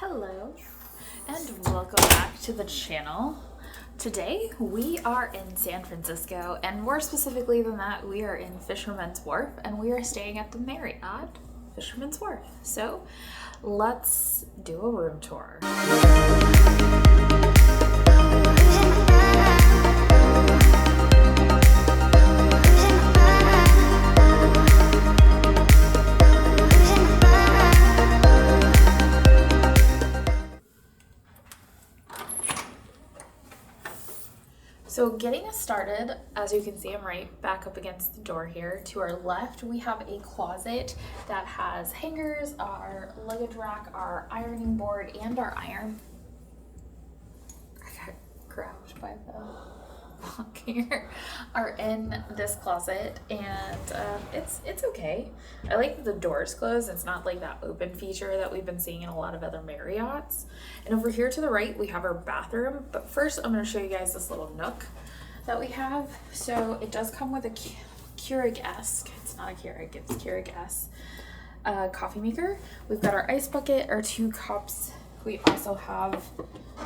Hello and welcome back to the channel. Today we are in San Francisco, and more specifically than that, we are in Fisherman's Wharf and we are staying at the Marriott Fisherman's Wharf. So let's do a room tour. So getting us started, as you can see, I'm right back up against the door here. To our left, we have a closet that has hangers, our luggage rack, our ironing board, and our iron. I got grabbed by the lock here. Are in this closet, and it's okay. I like that the doors closed. It's not like that open feature that we've been seeing in a lot of other Marriotts. And over here to the right, we have our bathroom. But first, I'm going to show you guys this little nook that we have. So it does come with a Keurig-esque, it's not a Keurig, it's Keurig-esque coffee maker. We've got our ice bucket, our 2 cups. We also have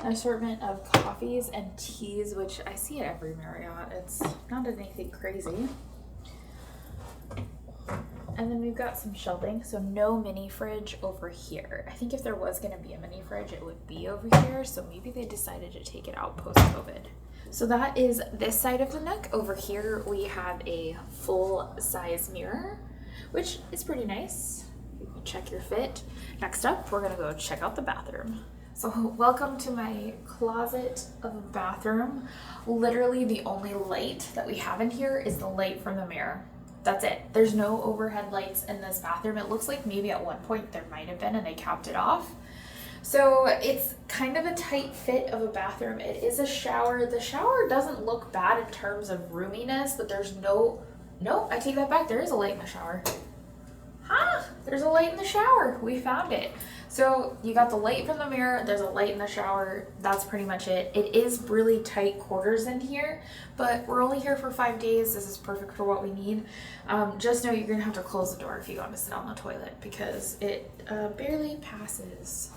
an assortment of coffees and teas, which I see at every Marriott. It's not anything crazy. And then we've got some shelving, so no mini fridge over here. I think if there was going to be a mini fridge, it would be over here, so maybe they decided to take it out post-COVID. So that is this side of the nook. Over here we have a full-size mirror, which is pretty nice. You can check your fit. Next up, we're going to go check out the bathroom. So welcome to my closet of a bathroom. Literally the only light that we have in here is the light from the mirror. That's it. There's no overhead lights in this bathroom. It looks like maybe at one point there might have been and they capped it off. So it's kind of a tight fit of a bathroom. It is a shower. The shower doesn't look bad in terms of roominess, but there's no, I take that back. There is a light in the shower. There's a light in the shower. We found it. So you got the light from the mirror, there's a light in the shower, that's pretty much it. It is really tight quarters in here, but we're only here for 5 days. This is perfect for what we need. Just know you're gonna have to close the door if you go to sit on the toilet because it barely passes.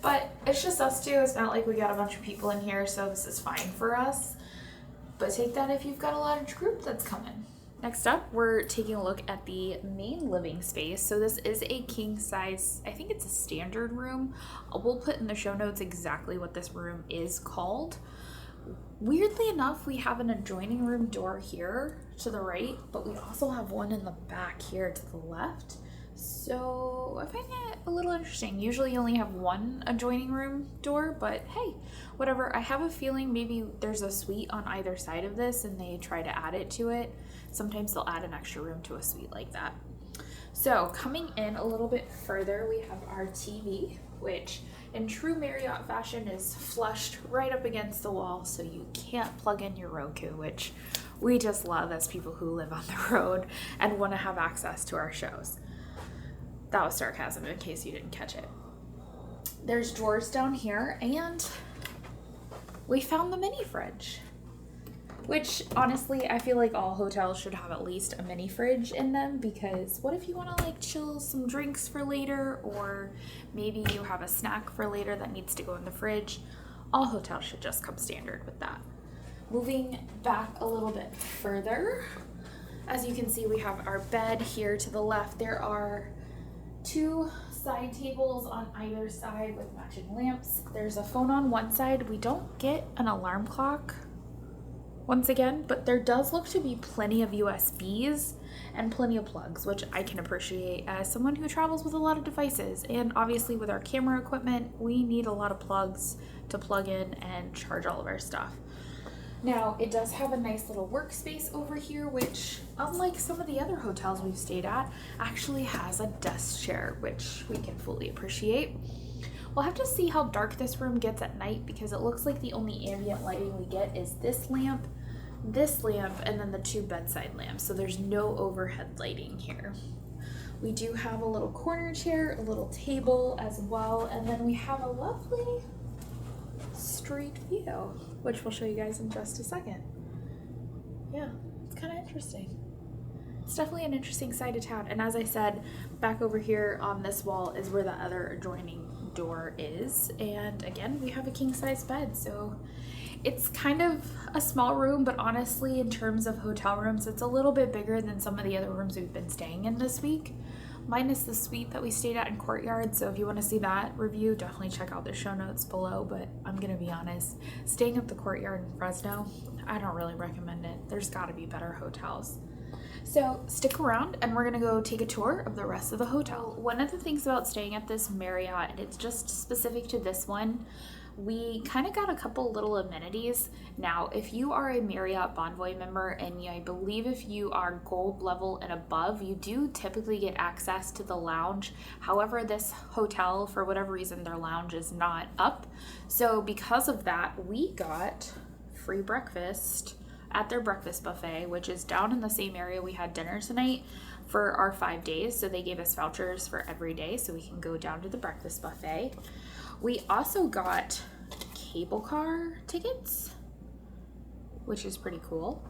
But it's just us two. It's not like we got a bunch of people in here, so this is fine for us. But take that if you've got a large group that's coming. Next up, we're taking a look at the main living space. So this is a king size, I think it's a standard room. We'll put in the show notes exactly what this room is called. Weirdly enough, we have an adjoining room door here to the right, but we also have one in the back here to the left. So I find it a little interesting. Usually you only have one adjoining room door, but hey, whatever. I have a feeling maybe there's a suite on either side of this and they try to add it to it. Sometimes they'll add an extra room to a suite like that. So coming in a little bit further, we have our TV, which in true Marriott fashion is flushed right up against the wall, so you can't plug in your Roku, which we just love as people who live on the road and want to have access to our shows. That was sarcasm in case you didn't catch it. There's drawers down here, and we found the mini fridge, which honestly, I feel like all hotels should have at least a mini fridge in them, because what if you want to like chill some drinks for later, or maybe you have a snack for later that needs to go in the fridge? All hotels should just come standard with that. Moving back a little bit further, as you can see, we have our bed here to the left. There are 2 side tables on either side with matching lamps. There's a phone on one side. We don't get an alarm clock once again, but there does look to be plenty of USBs and plenty of plugs, which I can appreciate as someone who travels with a lot of devices. And obviously with our camera equipment, we need a lot of plugs to plug in and charge all of our stuff. Now, it does have a nice little workspace over here, which, unlike some of the other hotels we've stayed at, actually has a desk chair, which we can fully appreciate. We'll have to see how dark this room gets at night, because it looks like the only ambient lighting we get is this lamp, and then the 2 bedside lamps, so there's no overhead lighting here. We do have a little corner chair, a little table as well, and then we have a lovely street view, which we'll show you guys in just a second. Yeah, it's kind of interesting. it's definitely an interesting side of town. And as I said, back over here on this wall is where the other adjoining door is. And again, we have a king size bed, so it's kind of a small room, but honestly, in terms of hotel rooms, it's a little bit bigger than some of the other rooms we've been staying in this week, minus the suite that we stayed at in Courtyard. So if you want to see that review, definitely check out the show notes below. But I'm gonna be honest, staying at the Courtyard in Fresno, I don't really recommend it. There's got to be better hotels. So stick around and we're gonna go take a tour of the rest of the hotel. One of the things about staying at this Marriott, and it's just specific to this one, we kind of got a couple little amenities. Now, if you are a Marriott Bonvoy member, and I believe if you are gold level and above, you do typically get access to the lounge. However, this hotel, for whatever reason, their lounge is not up. So because of that, we got free breakfast at their breakfast buffet, which is down in the same area we had dinner tonight for our 5 days. So they gave us vouchers for every day so we can go down to the breakfast buffet. We also got cable car tickets, which is pretty cool.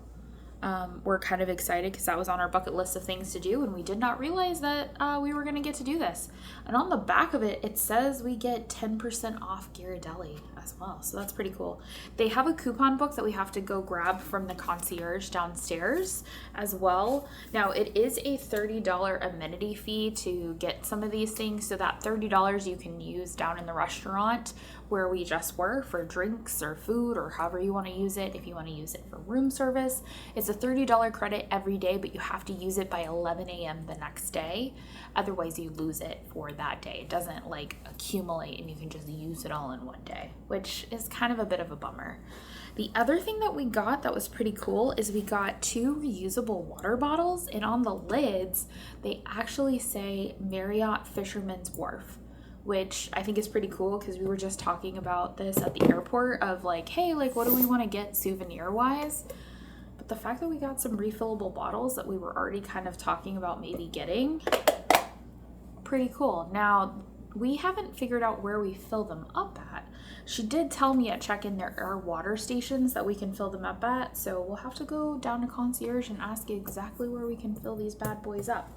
We're kind of excited because that was on our bucket list of things to do, and we did not realize that we were going to get to do this. And on the back of it, it says we get 10% off Ghirardelli as well, so that's pretty cool. They have a coupon book that we have to go grab from the concierge downstairs as well. Now, it is a $30 amenity fee to get some of these things, so that $30 you can use down in the restaurant where we just were for drinks or food or however you want to use it. If you want to use it for room service, it's a $30 credit every day, but you have to use it by 11 a.m. the next day. Otherwise, you lose it for that day. It doesn't like accumulate and you can just use it all in one day, which is kind of a bit of a bummer. The other thing that we got that was pretty cool is we got 2 reusable water bottles, and on the lids, they actually say Marriott Fisherman's Wharf, which I think is pretty cool because we were just talking about this at the airport of like, hey, like what do we want to get souvenir wise? But the fact that we got some refillable bottles that we were already kind of talking about maybe getting, pretty cool. Now, we haven't figured out where we fill them up at. She did tell me at check-in there are water stations that we can fill them up at, so we'll have to go down to concierge and ask exactly where we can fill these bad boys up.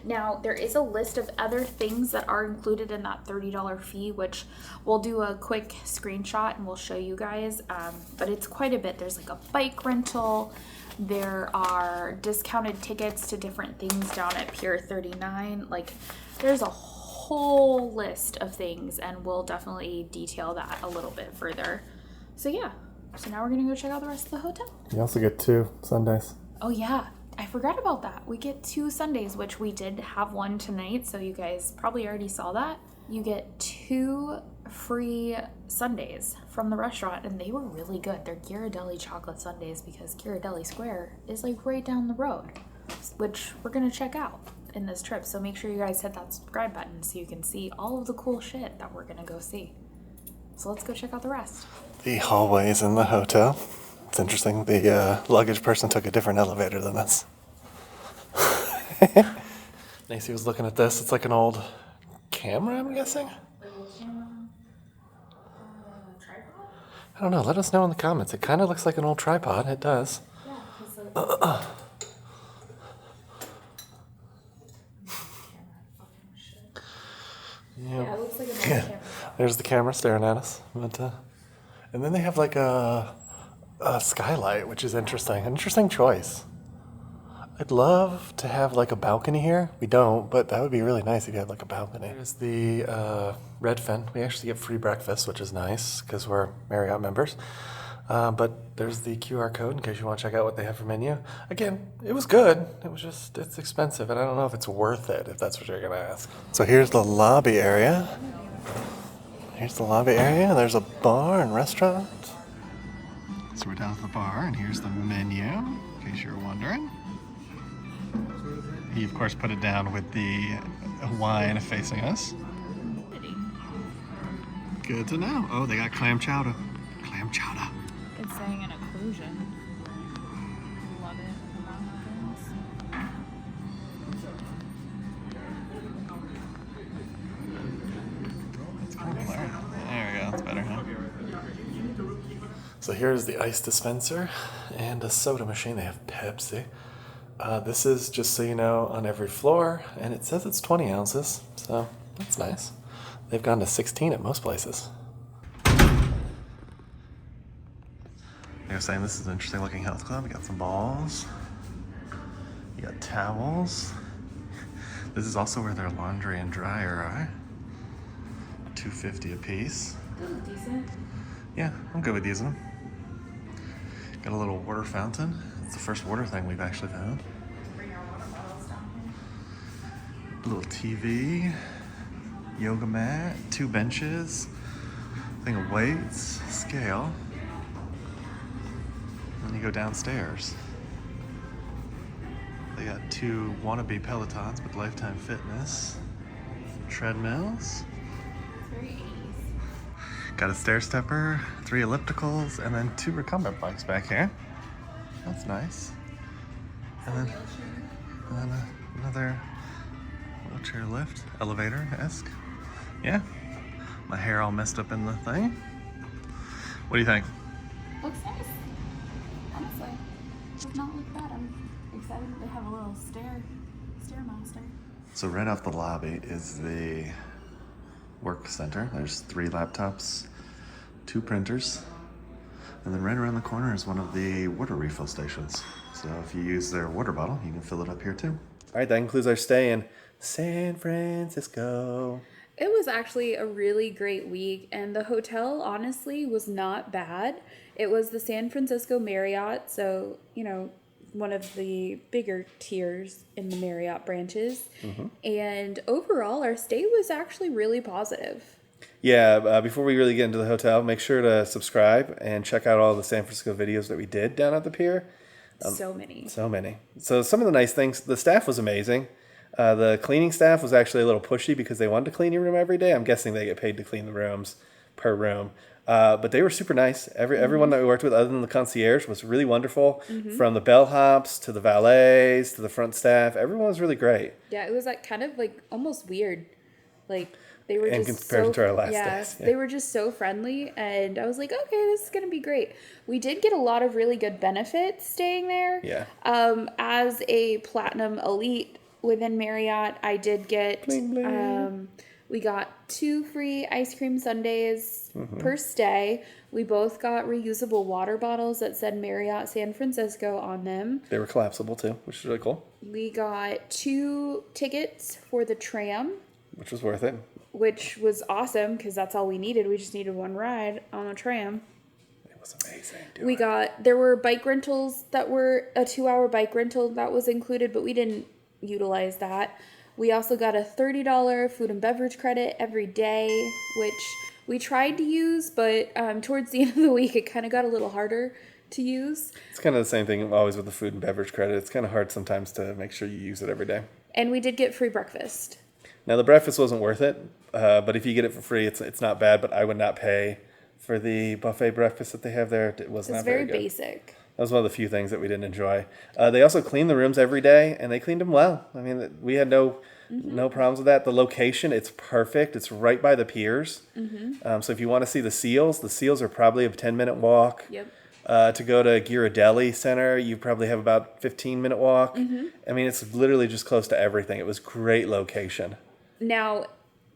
Now, there is a list of other things that are included in that $30 fee, which we'll do a quick screenshot and we'll show you guys, but it's quite a bit. There's like a bike rental. There are discounted tickets to different things down at Pier 39. Like, there's a whole list of things, and we'll definitely detail that a little bit further. So yeah, so now we're gonna go check out the rest of the hotel. You also get 2 Sundays. Oh yeah, I forgot about that. We get 2 Sundays, which we did have one tonight, so you guys probably already saw that. You get 2 free Sundays from the restaurant, and they were really good. They're Ghirardelli chocolate sundaes because Ghirardelli Square is like right down the road, which we're gonna check out in this trip. So make sure you guys hit that subscribe button so you can see all of the cool shit that we're gonna go see. So let's go check out the rest. The hallways in the hotel. It's interesting. The luggage person took a different elevator than us. Nacy was looking at this. It's like an old camera, I'm guessing. Tripod? I don't know. Let us know in the comments. It kind of looks like an old tripod. It does. Yeah, because yeah, it looks like an old camera. There's the camera staring at us. But, and then they have like a skylight, which is interesting. An interesting choice. I'd love to have like a balcony here. We don't, but that would be really nice if you had like a balcony. There's the Redfin. We actually get free breakfast, which is nice because we're Marriott members. But there's the QR code in case you want to check out what they have for menu. Again, it was good. It was just, it's expensive, and I don't know if it's worth it, if that's what you're going to ask. So here's the lobby area. Here's the lobby area. There's a bar and restaurant. So we're down at the bar, and here's the menu, in case you're wondering. He, of course, put it down with the wine facing us. Good to know. Oh, they got clam chowder. Clam chowder. It's saying an occlusion. Love it when that happens. It's kind of blurry. There we go. That's better, huh? So here's the ice dispenser and a soda machine. They have Pepsi. This is, just so you know, on every floor, and it says it's 20 ounces, so that's nice. They've gone to 16 at most places. They were saying this is an interesting looking health club. We got some balls. You got towels. This is also where their laundry and dryer are. $2.50 a piece. Decent. Yeah, I'm good with using them. Got a little water fountain. It's the first water thing we've actually found. Bring our water bottles down here. A little TV, yoga mat, 2 benches, thing of weights, scale. And then you go downstairs. They got 2 wannabe Pelotons with Lifetime Fitness, treadmills. It's very 80s. Got a stair stepper, 3 ellipticals, and then 2 recumbent bikes back here. That's nice. And then another wheelchair lift, elevator-esque. Yeah. My hair all messed up in the thing. What do you think? Looks nice. Honestly, does not look bad. I'm excited that they have a little stairmaster. So right off the lobby is the work center. There's 3 laptops, 2 printers, and then right around the corner is one of the water refill stations. So if you use their water bottle, you can fill it up here too. All right, that concludes our stay in San Francisco. It was actually a really great week, and the hotel honestly was not bad. It was the San Francisco Marriott, so, you know, one of the bigger tiers in the Marriott branches. Mm-hmm. And overall, our stay was actually really positive. Yeah, before we really get into the hotel, make sure to subscribe and check out all the San Francisco videos that we did down at the pier. So many. So some of the nice things, the staff was amazing. The cleaning staff was actually a little pushy because they wanted to clean your room every day. I'm guessing they get paid to clean the rooms per room. But they were super nice. Everyone that we worked with, other than the concierge, was really wonderful. Mm-hmm. From the bellhops to the valets to the front staff, everyone was really great. Yeah, it was like kind of like almost weird. Like they were in just comparison to our last days. Yeah, they were just so friendly, and I was like, okay, this is gonna be great. We did get a lot of really good benefits staying there. Yeah. As a platinum elite within Marriott, I did get bling, bling. We got 2 free ice cream sundaes per stay. We both got reusable water bottles that said Marriott San Francisco on them. They were collapsible too, which is really cool. We got 2 tickets for the tram, which was worth it. Which was awesome because that's all we needed. We just needed 1 ride on the tram. It was amazing. There were bike rentals that were a 2-hour bike rental that was included, but we didn't utilize that. We also got a $30 food and beverage credit every day, which we tried to use, but towards the end of the week, it kind of got a little harder to use. It's kind of the same thing always with the food and beverage credit. It's kind of hard sometimes to make sure you use it every day. And we did get free breakfast. Now, the breakfast wasn't worth it, but if you get it for free, it's not bad, but I would not pay for the buffet breakfast that they have there. It was not very good. It's very basic. That was one of the few things that we didn't enjoy. They also cleaned the rooms every day, and they cleaned them well. I mean, we had no problems with that. The location, it's perfect. It's right by the piers. Mm-hmm. So if you want to see the seals are probably a 10-minute walk. Yep. To go to Ghirardelli Center, you probably have about 15-minute walk. Mm-hmm. I mean, it's literally just close to everything. It was great location. Now,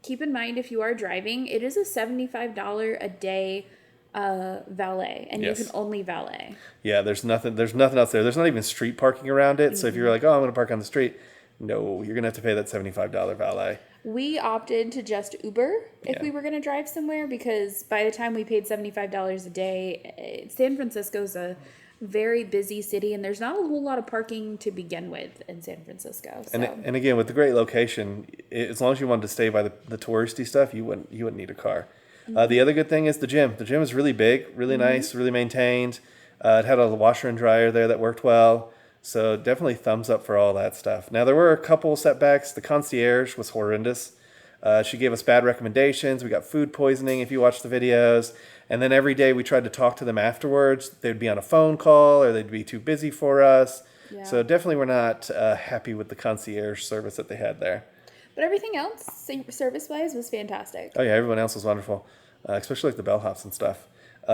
keep in mind, if you are driving, it is a $75 a day valet, and yes. You can only valet. Yeah, there's nothing else there. There's not even street parking around it. Mm-hmm. So if you're like, oh, I'm going to park on the street, no, you're going to have to pay that $75 valet. We opted to just Uber if we were going to drive somewhere, because by the time we paid $75 a day, San Francisco's a very busy city, and there's not a whole lot of parking to begin with in San Francisco. So. And again, with the great location, as long as you wanted to stay by the touristy stuff, you wouldn't need a car. Mm-hmm. The other good thing is the gym. The gym is really big, really nice, really maintained. It had a washer and dryer there that worked well. So definitely thumbs up for all that stuff. Now, there were a couple setbacks. The concierge was horrendous. She gave us bad recommendations. We got food poisoning if you watch the videos. And then every day we tried to talk to them afterwards. They'd be on a phone call or they'd be too busy for us. Yeah. So definitely we're not happy with the concierge service that they had there. But everything else, service-wise, was fantastic. Oh, yeah, everyone else was wonderful, especially like the bellhops and stuff.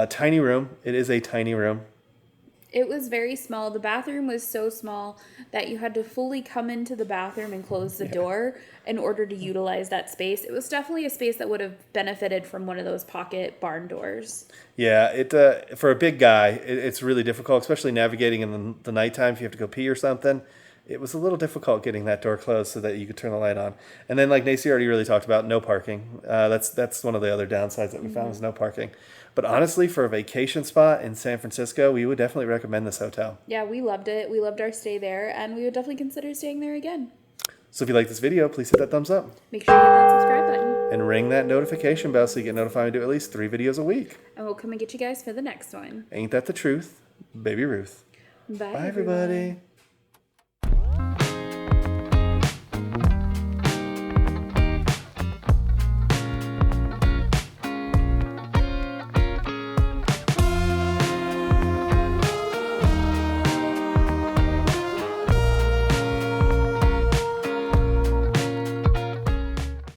Tiny room. It is a tiny room. It was very small. The bathroom was so small that you had to fully come into the bathroom and close the door in order to utilize that space. It was definitely a space that would have benefited from one of those pocket barn doors. Yeah, it for a big guy, it's really difficult, especially navigating in the nighttime if you have to go pee or something. It was a little difficult getting that door closed so that you could turn the light on. And then, like Nacy already really talked about, no parking. That's one of the other downsides that we found is no parking. But honestly, for a vacation spot in San Francisco, we would definitely recommend this hotel. Yeah, we loved it. We loved our stay there, and we would definitely consider staying there again. So if you like this video, please hit that thumbs up. Make sure you hit that subscribe button. And ring that notification bell so you get notified when we do at least 3 videos a week. And we'll come and get you guys for the next one. Ain't that the truth? Baby Ruth. Bye, Bye everybody.